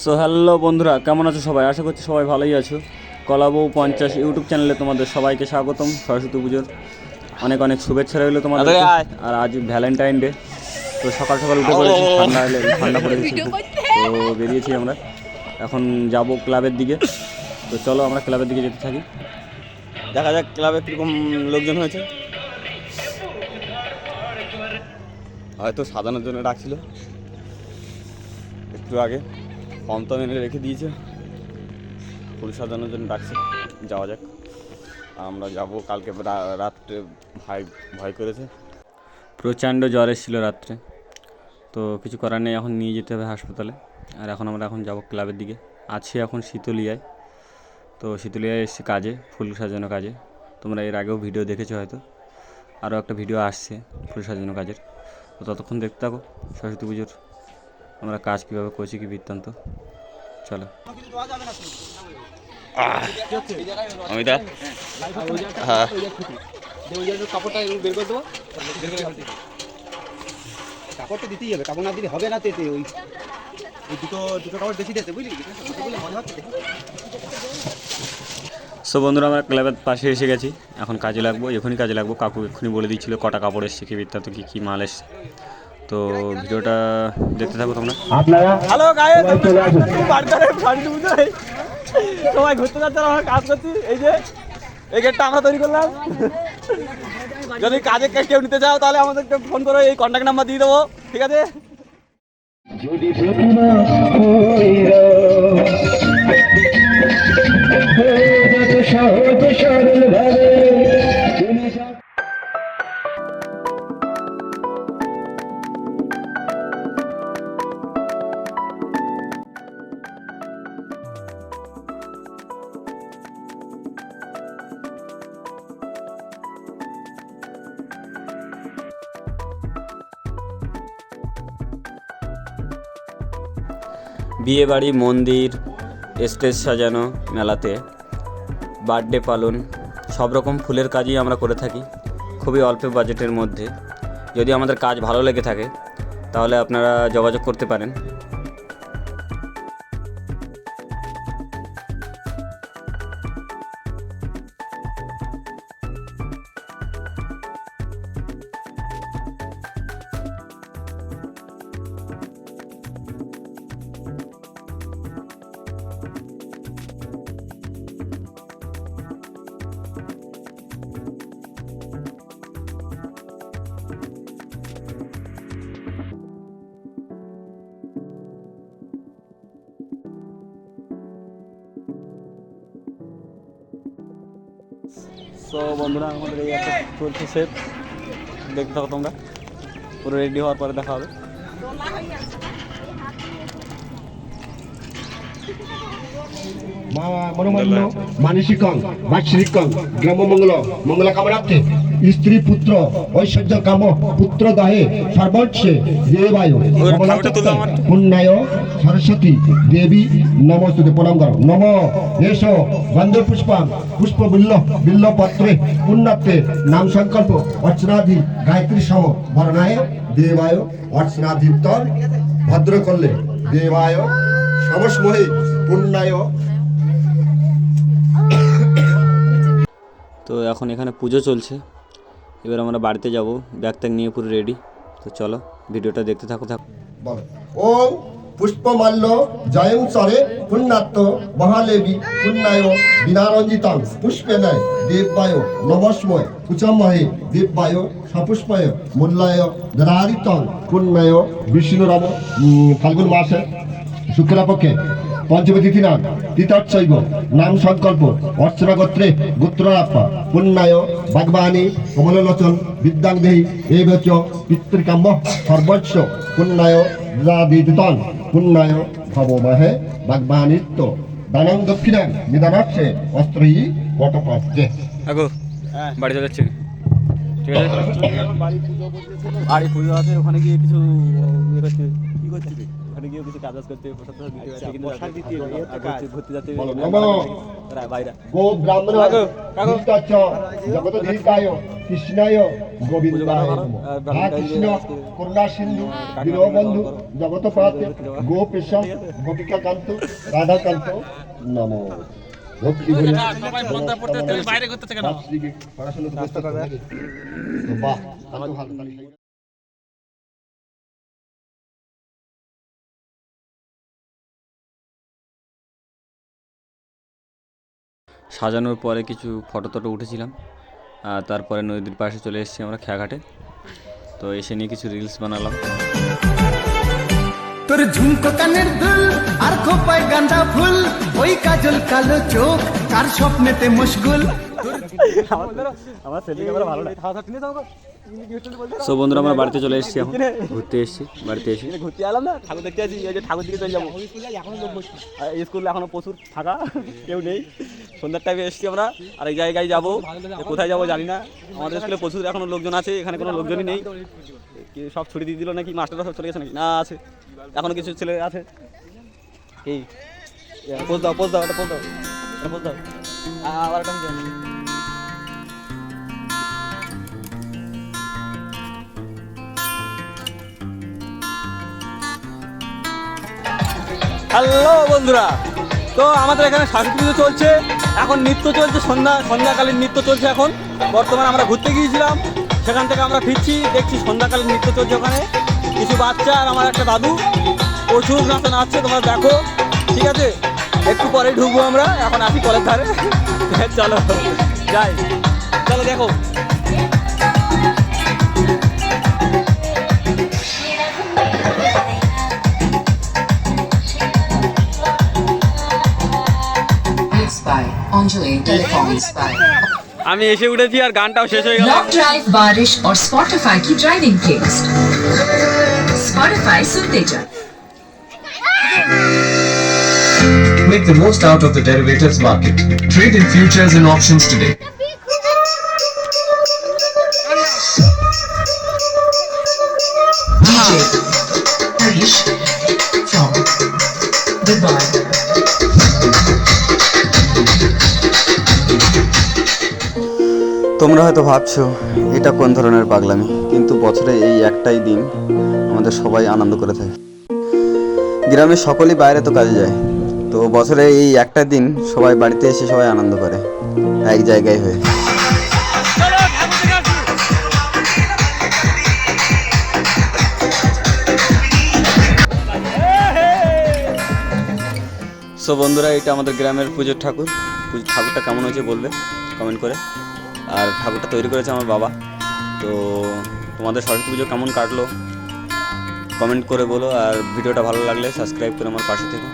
So hello বন্ধুরা, কেমন আছো সবাই? আশা করছি সবাই ভালোই আছো। কলাবউ 50 ইউটিউব চ্যানেলে তোমাদের সবাইকে স্বাগতম। সরস্বতী পুজোর অনেক অনেক শুভেচ্ছা রইলো তোমাদের। আর আজ ভ্যালেন্টাইন ডে, তো সকাল সকাল উঠে পড়েছি, ঠান্ডা পড়ে গেছে, তো বেরিয়েছি আমরা। এখন যাব ক্লাবের দিকে, তো চলো আমরা ক্লাবের দিকে যেতে থাকি। দেখা যাক ক্লাবে কীরকম লোকজন হয়েছে। হয়তো সাজানোর জন্য ডাকছিল একটু আগে, ফর্ম তো এনে রেখে দিয়েছে, ফুল সাজানোর জন্য ডাকছে। যাওয়া যাক, আমরা যাব। কালকে রাত্রে ভয় করেছে, প্রচণ্ড জ্বর এসেছিল রাত্রে, তো কিছু করার নেই, এখন নিয়ে যেতে হবে হাসপাতালে। আর আমরা এখন যাব ক্লাবের দিকে। আছি এখন শীতলিয়ায়, তো শীতলিয়ায় এসেছি কাজে, ফুল সাজানো কাজে। তোমরা এর আগেও ভিডিও দেখেছো হয়তো, আরও একটা ভিডিও আসছে ফুল সাজানো কাজের, তো ততক্ষণ দেখতে থাকো সরস্বতী পুজোর আমরা কাজ কীভাবে করছি, কি বৃত্তান্ত। চলো। অমিতা, হ্যাঁ কাপড়টা বের করে দেবো, কাপড়টা দিতেই হবে, কাপড় না দিলে হবে না। তেতে ওই দুটো কাপড় বেশি দিতে, বুঝলি? সো বন্ধুরা, আমরা ক্লাবের পাশে এসে গেছি, এখন কাজে লাগবো, এখনই কাজে লাগবো। কাকু এক্ষুনি বলে দিচ্ছিলো কটা কাপড় এসছে, কি বৃত্তান্ত, কী মাল এসছে। তো ভিডিওটা দেখতে থাকো তোমরা। হ্যালো গাইস, সবাই ঘুরতে যাচ্ছে, আমরা কাজ করছি। এই যে এই গেটটা আমরা তৈরি করলাম। যদি কাজে কেউ নিতে চাও তাহলে আমাদেরকে ফোন করো, এই কন্ট্যাক্ট নাম্বার দিয়ে দেবো, ঠিক আছে? বিয়ে বাড়ি, মন্দির, স্টেজ সাজানো, মেলাতে, বার্থডে পালন, সব রকম ফুলের কাজই আমরা করে থাকি খুবই অল্প বাজেটের মধ্যে। যদি আমাদের কাজ ভালো লেগে থাকে তাহলে আপনারা যোগাযোগ করতে পারেন। সো বন্ধুরা, আমাদের এই একটা চলছে সেট, দেখতে থাকো তোমরা। পুরো রেডি হওয়ার পরে দেখা হবে। মনোমান্য মানসিকং বাৎসরিকং গ্রামমঙ্গল মঙ্গল কামনার্থে স্ত্রী পুত্র ঐশ্বর্য কাম পুত্র দাহে সর্বস্বে দেবায় পুণ্যায় সরস্বতী দেবী নমস্তুতে। প্রণাম করো। নম এষ গন্ধ পুষ্পাং পুষ্প বিল্ল পত্রে পুণ্যার্থে নাম সংকল্প অর্চনাধি গায়ত্রী সম বরণায় দেবায় অর্চনাধিত্তর ভদ্র করলে দেবায় সমসমহে পুণ্যায়। তো এখন এখানে পুজো চলছে, এবার আমরা বাড়িতে যাব, ব্যাগ ট্যাগ নিয়ে পুরো রেডি। তো চলো ভিডিওটা দেখতে থাকো। ওম পুষ্পমাল্য জয়ং সরে পুণ্যাত্ম মহালেবী পুণ্যায় বিনারঞ্জিতাং পুষ্পেন দেবায় নমস্ময় কুচমহে দেবায় সপুষ্পয় মূল্যায় দরারিতং পুণ্যায়। বিষ্ণুরাম ফাল্গুন মাসে শুক্লাপক্ষে পঞ্চমী তিথি নাম তিথচ্ছৈব নাম সংকল্প অর্চনা গোত্রে গোত্রাপ্পা পুণ্যায় বাগবাণী কমললোচন বিদ্যাংদেহি এবচ পিতৃকাম্য সর্বস্ব পুণ্যায় দিতং পুণ্যায় ভবমহে বাগবাণিত্ব দানং দক্ষিণাং নিদানার্থে অস্ত্রী বটপাত্রে। আগো বাড়ি চলে যাচ্ছে, ঠিক আছে? বাড়ি পুজো আছে, ওখানে গিয়ে কিছু ইয়ে করছে। কি করছিস? ওখানে গিয়েও কিছু কাজ করতে প্রসাদ টসাদ দিতে পারছে কিন্তু প্রসাদ দিতে হবে, এই তো কাজ। ঘুরতে যাতে বলো, নমো। বাইরে গো ব্রাহ্মণ কাকু, কাকু। ধৃতরাষ্ট্র জগত ধীতায় কৃষ্ণায় গোবিন্দায় পুজো করো, নমঃ। আর হা ব্রাহ্মণ কৃষ্ণ আজকে করুণা সিন্ধু দীনবন্ধু জগত পাতে গোপেশ গোপিকা কান্ত রাধা কান্ত নমঃ। ভক্তি বলে বাইরে করতেছে কেন? পড়াশোনা করতে করবে তো বাহ আমার ভালো তাহলে সাজানোর পরে কিছু ফটো টটো উঠেছিলাম, আর তারপরে নদীর পাশে চলে এসেছি আমরা খেয়াঘাটে। তো এসে নিয়ে কিছু রিলস বানালাম। তোর ঝুমকো কানের দুল আর খোপায় গাঁদা ফুল, ওই কাজল কালো চোখ কার স্বপ্নেতে মশগুল। আমার সেলফি ক্যামেরা ভালো না। সো বন্ধুরা আমরা বাড়িতে চলে এসেছি, এখন ঘুরতে এসেছি। বাড়িতে এসে ঘুরতে এলাম না, ঠাকুর দেখতে আসি, এই যে ঠাকুর দিকে চলে যাবো। স্কুল এখনো প্রচুর ফাঁকা, কেউ নেই। সন্ধ্যার টাইমে এসেছি আমরা, আর এই জায়গায় যাবো, কোথায় যাবো জানি না। আমাদের স্কুলে প্রচুর এখনো লোকজন আছে, এখানে কোনো লোকজনই নেই। কি সব ছুটি দিয়ে দিল নাকি, মাস্টাররা সব চলে গেছে নাকি? না, আছে এখনো কিছু ছেলে আছে। কি পোজ দাও, পোজ দাও, এটা পোজ দাও, এটা পোজ দাও। আবার একটা হ্যালো বন্ধুরা, তো আমাদের এখানে সরস্বতী পুজো চলছে, এখন নৃত্য চলছে, সন্ধ্যাকালীন নৃত্য চলছে। এখন বর্তমানে আমরা ঘুরতে গিয়েছিলাম, সেখান থেকে আমরা ফিরছি, দেখছি সন্ধ্যাকালীন নৃত্য চলছে ওখানে। কিছু বাচ্চা আর আমার একটা দাদু প্রচুর নাচে নাচছে, তোমরা দেখো, ঠিক আছে? একটু পরে ঢুকবো আমরা, এখন আসি কলের ধারে। চলো যাই, চলো দেখো। Mixed by Anjali Telephonics by আমি এসে উঠেছি আর গানটাও শেষ হয়ে গেল। Long Drive बारिश और Spotify की ड्राइविंग प्लेलिस्ट Spotify सुनते जा। Make the most out of the derivatives market. Trade in futures and options today. DJ Harish from Dubai। তোমরা হয়তো ভাবছো এটা কোন ধরনের পাগলামি, কিন্তু বছরে এই একটাই দিন আমাদের সবাই আনন্দ করে থাকে। গ্রামের সকলেই বাইরে তো কাজে যায়, তো বছরে এই একটা দিন সবাই বাড়িতে এসে সবাই আনন্দ করে এক জায়গায় হয়ে। সো বন্ধুরা, এটা আমাদের গ্রামের পুজোর ঠাকুর। ঠাকুরটা কেমন হয়েছে বলবে কমেন্ট করে। আর ঠাকুরটা তৈরি করেছে আমার বাবা। তো তোমাদের সরস্বতী পুজো কেমন কাটলো কমেন্ট করে বলো, আর ভিডিওটা ভালো লাগলে সাবস্ক্রাইব করে আমার পাশে থেকো।